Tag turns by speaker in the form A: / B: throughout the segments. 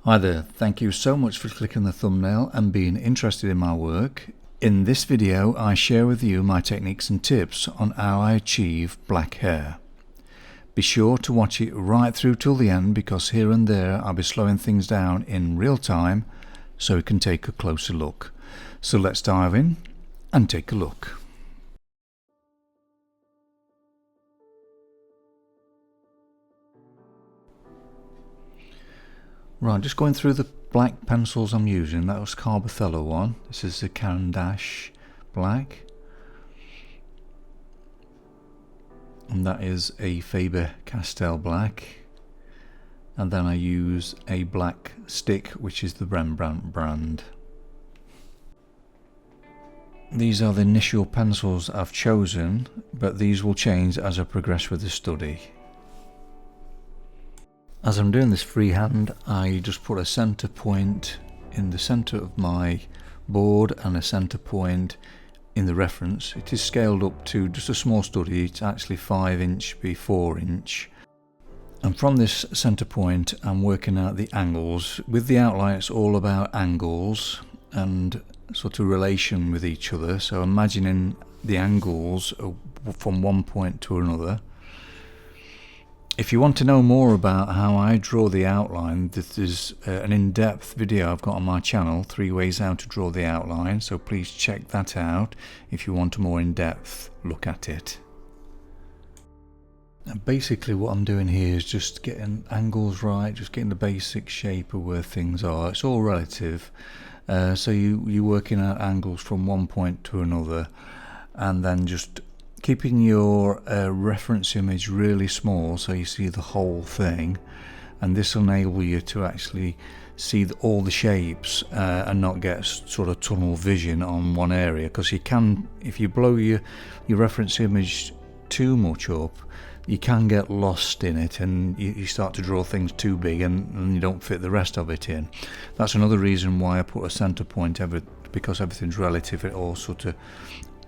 A: Hi there, thank you so much for clicking the thumbnail and being interested in my work. In this video I share with you my techniques and tips on how I achieve black hair. Be sure to watch it right through till the end because here and there I'll be slowing things down in real time so you can take a closer look. So let's dive in and take a look. Right, just going through the black pencils I'm using. That was Carbothello one. This is the Caran black. And that is a Faber-Castell black. And then I use a black stick, which is the Rembrandt brand. These are the initial pencils I've chosen, but these will change as I progress with the study. As I'm doing this freehand, I just put a center point in the center of my board and a center point in the reference. It is scaled up to just a small study. It's actually 5 inch by 4 inch. And from this center point I'm working out the angles. With the outline it's all about angles and sort of relation with each other. So imagining the angles from one point to another. If you want to know more about how I draw the outline, this is an in-depth video I've got on my channel, 3 ways how to draw the outline, so please check that out if you want a more in-depth look at it. And basically what I'm doing here is just getting angles right, just getting the basic shape of where things are. It's all relative, so you're working out angles from one point to another and then just keeping your reference image really small so you see the whole thing, and this will enable you to actually see all the shapes and not get sort of tunnel vision on one area, because you can, if you blow your reference image too much up, you can get lost in it and you start to draw things too big and you don't fit the rest of it in. That's another reason why I put a center point, because everything's relative. It all sort of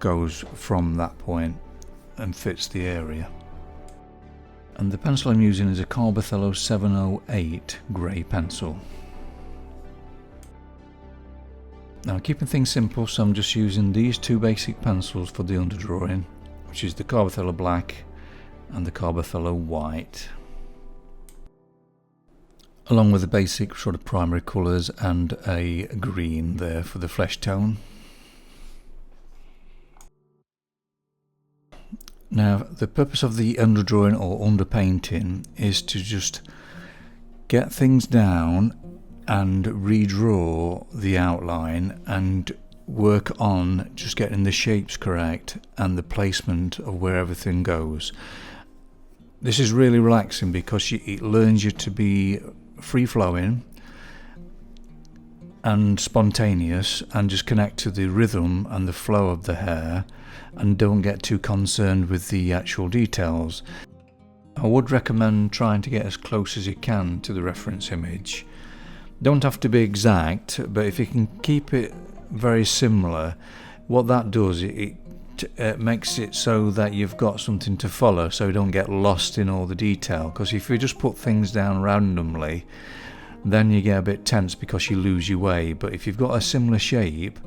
A: goes from that point and fits the area. And the pencil I'm using is a Carbothello 708 grey pencil. Now keeping things simple, so I'm just using these 2 basic pencils for the underdrawing, which is the Carbothello black and the Carbothello white, along with the basic sort of primary colours and a green there for the flesh tone. Now the purpose of the underdrawing or underpainting is to just get things down and redraw the outline and work on just getting the shapes correct and the placement of where everything goes. This is really relaxing because it learns you to be free-flowing and spontaneous and just connect to the rhythm and the flow of the hair, and don't get too concerned with the actual details. I would recommend trying to get as close as you can to the reference image. Don't have to be exact, but if you can keep it very similar, what that does, it makes it so that you've got something to follow, so you don't get lost in all the detail. Because if you just put things down randomly, then you get a bit tense because you lose your way. But if you've got a similar shape,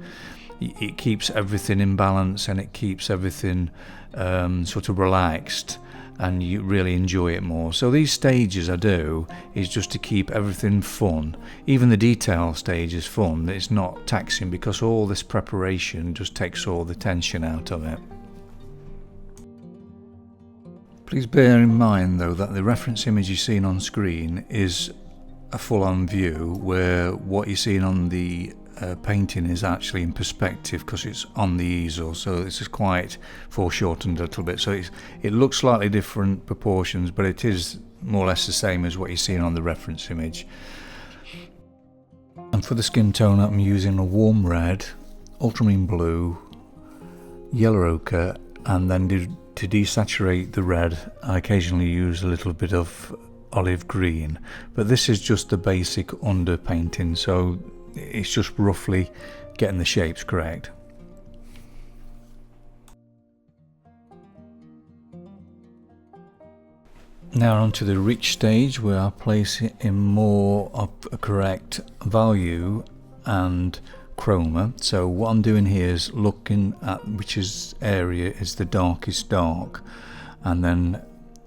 A: it keeps everything in balance and it keeps everything sort of relaxed and you really enjoy it more. So these stages I do is just to keep everything fun. Even the detail stage is fun. It's not taxing because all this preparation just takes all the tension out of it. Please bear in mind though that the reference image you're seeing on screen is a full-on view, where what you're seeing on the painting is actually in perspective because it's on the easel, so this is quite foreshortened a little bit, so it looks slightly different proportions, but it is more or less the same as what you're seeing on the reference image. And for the skin tone I'm using a warm red, ultramarine blue, yellow ochre, and then to desaturate the red I occasionally use a little bit of olive green, but this is just the basic underpainting, so it's just roughly getting the shapes correct. Now on to the rich stage, where I place it in more of a correct value and chroma. So what I'm doing here is looking at which area is the darkest dark, and then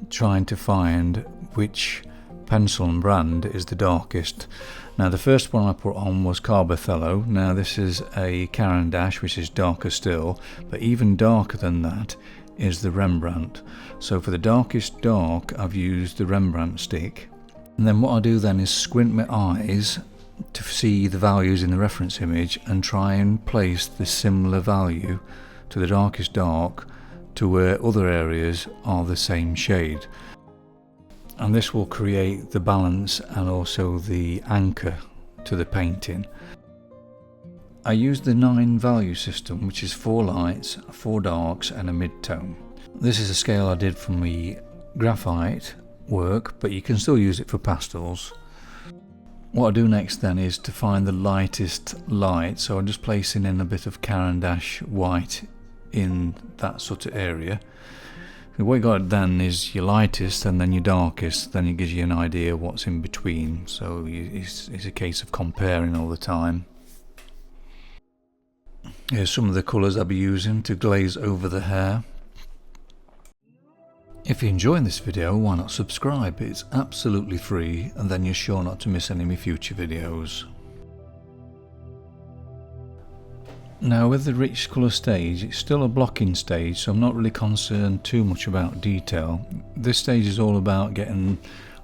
A: trying to find which pencil and brand is the darkest. Now the first one I put on was Carbothello. Now this is a Caran dash, which is darker still, but even darker than that is the Rembrandt. So for the darkest dark, I've used the Rembrandt stick. And then what I do then is squint my eyes to see the values in the reference image and try and place the similar value to the darkest dark to where other areas are the same shade. And this will create the balance and also the anchor to the painting. I use the 9 value system, which is 4 lights, 4 darks and a mid-tone. This is a scale I did from the graphite work, but you can still use it for pastels. What I do next then is to find the lightest light, so I'm just placing in a bit of Caran dash white in that sort of area. What you got then is your lightest and then your darkest, then it gives you an idea what's in between, so it's a case of comparing all the time. Here's some of the colours I'll be using to glaze over the hair. If you're enjoying this video, why not subscribe? It's absolutely free, and then you're sure not to miss any of my future videos. Now with the rich colour stage, it's still a blocking stage, so I'm not really concerned too much about detail. This stage is all about getting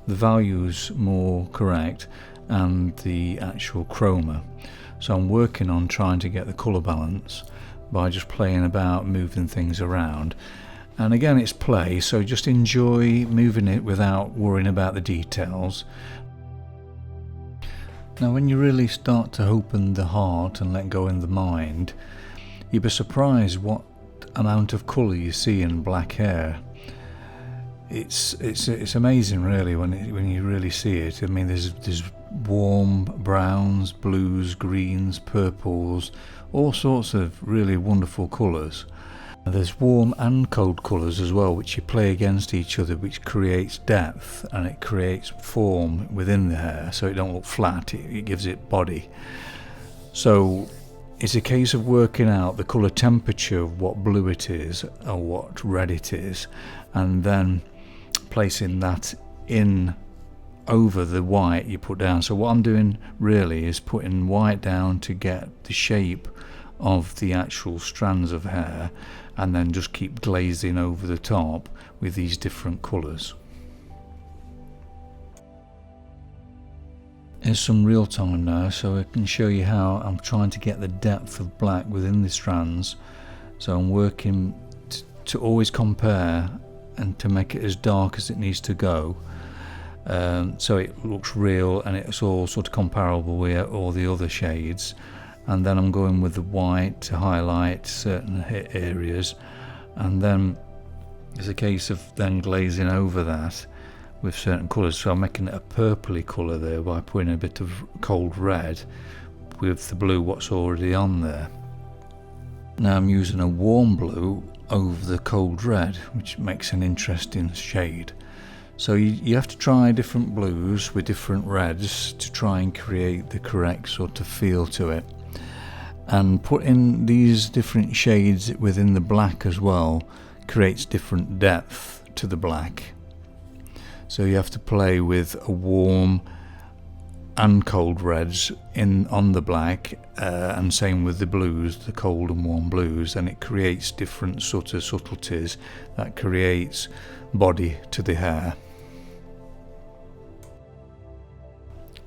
A: the values more correct and the actual chroma. So I'm working on trying to get the colour balance by just playing about, moving things around. And again, it's play, so just enjoy moving it without worrying about the details. Now when you really start to open the heart and let go in the mind, you'll be surprised what amount of colour you see in black hair. It's amazing really when you really see it. I mean, there's warm browns, blues, greens, purples, all sorts of really wonderful colours. There's warm and cold colours as well, which you play against each other, which creates depth and it creates form within the hair, so it don't look flat, it gives it body. So it's a case of working out the colour temperature of what blue it is or what red it is, and then placing that in over the white you put down. So what I'm doing really is putting white down to get the shape of the actual strands of hair, and then just keep glazing over the top with these different colours. Here's some real time now, so I can show you how I'm trying to get the depth of black within the strands. So I'm working to always compare and to make it as dark as it needs to go, so it looks real and it's all sort of comparable with all the other shades. And then I'm going with the white to highlight certain areas, and then it's a case of then glazing over that with certain colours. So I'm making it a purpley colour there by putting a bit of cold red with the blue what's already on there. Now I'm using a warm blue over the cold red, which makes an interesting shade. So you have to try different blues with different reds to try and create the correct sort of feel to it. And putting these different shades within the black as well creates different depth to the black. So you have to play with a warm and cold reds on the black, and same with the blues, the cold and warm blues, and it creates different sort of subtleties that creates body to the hair.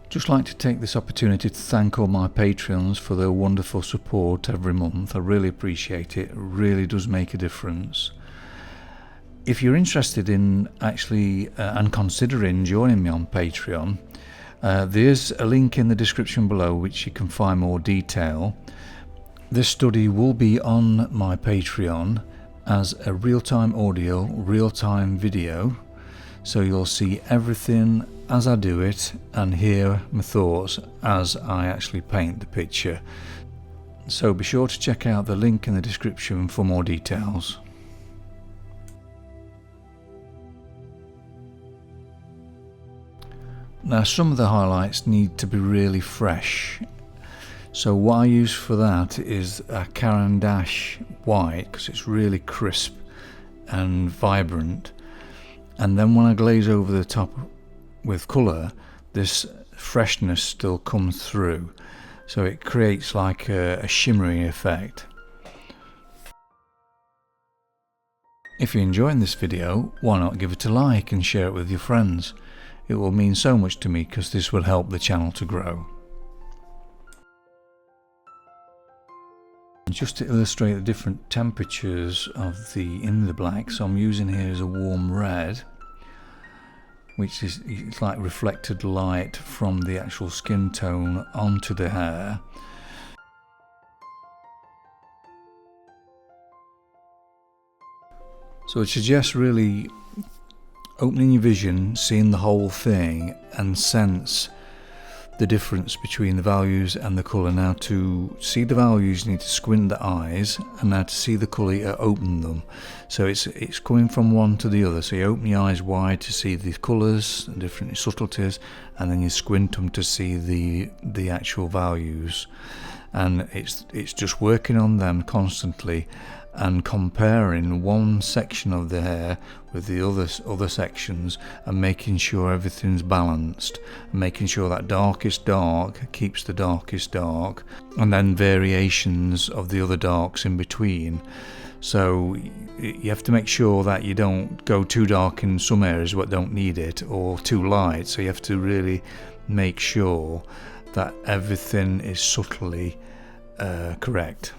A: Just like to take this opportunity to thank all my Patreons for their wonderful support every month. I really appreciate it. It really does make a difference. If you're interested in actually and considering joining me on Patreon, there's a link in the description below which you can find more detail. This study will be on my Patreon as a real-time audio, real-time video, so you'll see everything as I do it and hear my thoughts as I actually paint the picture. So be sure to check out the link in the description for more details. Now some of the highlights need to be really fresh, so what I use for that is a Caran white, because it's really crisp and vibrant, and then when I glaze over the top with colour, this freshness still comes through, so it creates like a shimmering effect. If you're enjoying this video, why not give it a like and share it with your friends? It will mean so much to me, because this will help the channel to grow. Just to illustrate the different temperatures of in the black, so I'm using here is a warm red, which is it's like reflected light from the actual skin tone onto the hair. So it suggests really opening your vision, seeing the whole thing, and sense the difference between the values and the colour. Now to see the values you need to squint the eyes, and now to see the colour you open them. So it's coming from one to the other, so you open your eyes wide to see the colours and different subtleties, and then you squint them to see the actual values, and it's just working on them constantly and comparing one section of the hair with the other sections, and making sure everything's balanced, and making sure that darkest dark keeps the darkest dark, and then variations of the other darks in between. So you have to make sure that you don't go too dark in some areas but don't need it, or too light, so you have to really make sure that everything is subtly correct.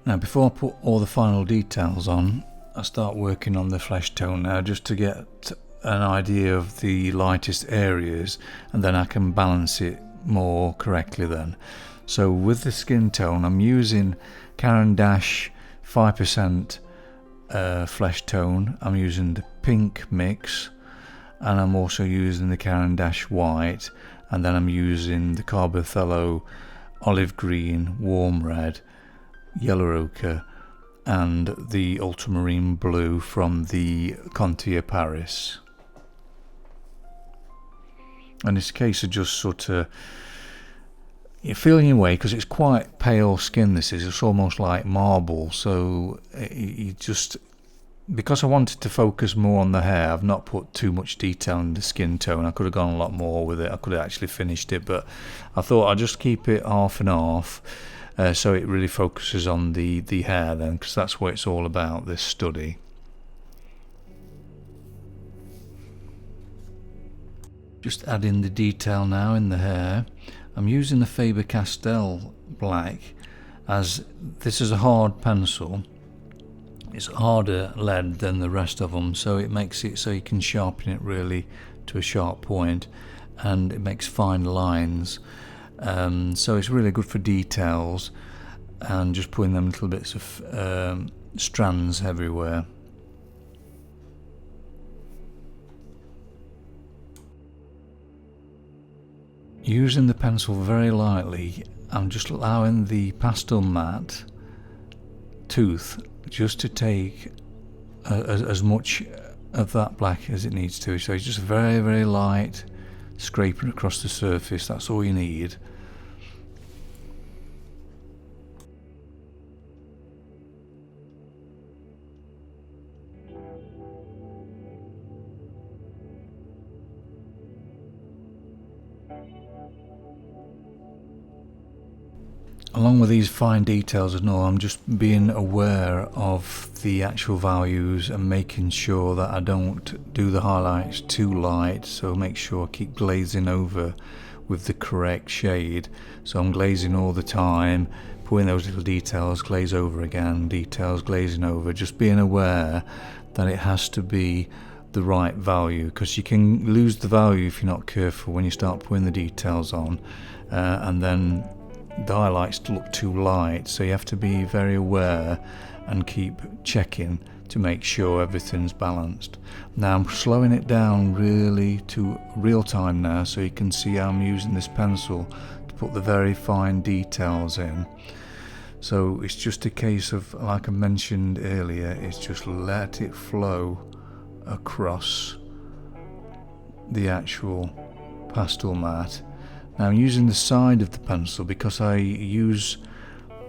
A: Now before I put all the final details on, I start working on the flesh tone now, just to get an idea of the lightest areas, and then I can balance it more correctly then. So with the skin tone, I'm using Caran 5% flesh tone, I'm using the pink mix, and I'm also using the Caran white, and then I'm using the Carbothello olive green, warm red, yellow ochre, and the ultramarine blue from the Contier Paris. And it's a case of just sort of you're feeling your way, because it's quite pale skin. It's almost like marble, so you just, because I wanted to focus more on the hair, I've not put too much detail in the skin tone. I could have gone a lot more with it, I could have actually finished it, but I thought I'd just keep it half and half. So it really focuses on the hair then, because that's what it's all about, this study. Just adding the detail now in the hair. I'm using the Faber-Castell black, as this is a hard pencil. It's harder lead than the rest of them, so it makes it so you can sharpen it really to a sharp point, and it makes fine lines. So it's really good for details and just putting them little bits of strands everywhere. Using the pencil very lightly, I'm just allowing the pastel matte tooth just to take as much of that black as it needs to. So it's just very, very light scraping across the surface, that's all you need. Along with these fine details and all, I'm just being aware of the actual values and making sure that I don't do the highlights too light, so make sure I keep glazing over with the correct shade. So I'm glazing all the time, putting those little details, glaze over again, details, glazing over, just being aware that it has to be the right value, because you can lose the value if you're not careful when you start putting the details on, and then the highlights look too light, so you have to be very aware and keep checking to make sure everything's balanced. Now I'm slowing it down really to real time now, so you can see how I'm using this pencil to put the very fine details in. So it's just a case of, like I mentioned earlier, it's just let it flow across the actual pastel mat. Now I'm using the side of the pencil because I use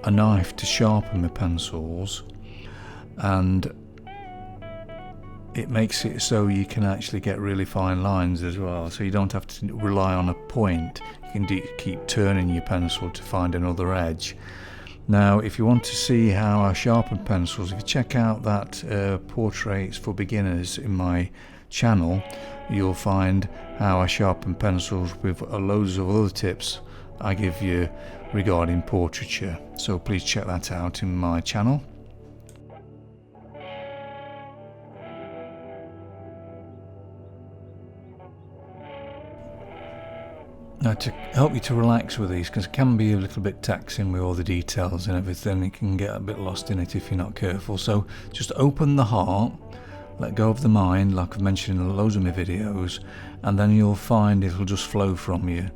A: a knife to sharpen my pencils, and it makes it so you can actually get really fine lines as well, so you don't have to rely on a point. You can keep turning your pencil to find another edge. Now if you want to see how I sharpen pencils, if you check out that Portraits for Beginners in my channel, you'll find how I sharpen pencils with loads of other tips I give you regarding portraiture, so please check that out in my channel. Now, to help you to relax with these, because it can be a little bit taxing with all the details and everything, you can get a bit lost in it if you're not careful. So just open the heart, let go of the mind, like I've mentioned in loads of my videos, and then you'll find it'll just flow from you.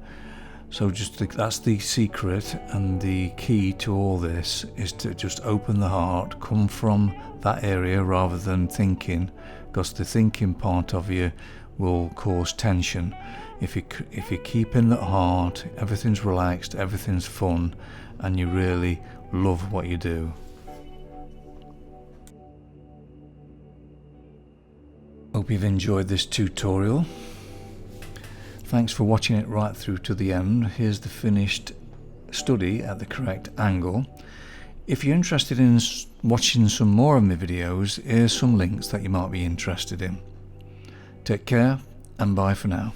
A: So that's the secret, and the key to all this is to just open the heart, come from that area rather than thinking, because the thinking part of you will cause tension. If you keep in that heart, everything's relaxed, everything's fun, and you really love what you do. Hope you've enjoyed this tutorial. Thanks for watching it right through to the end. Here's the finished study at the correct angle. If you're interested in watching some more of my videos, here's some links that you might be interested in. Take care and bye for now.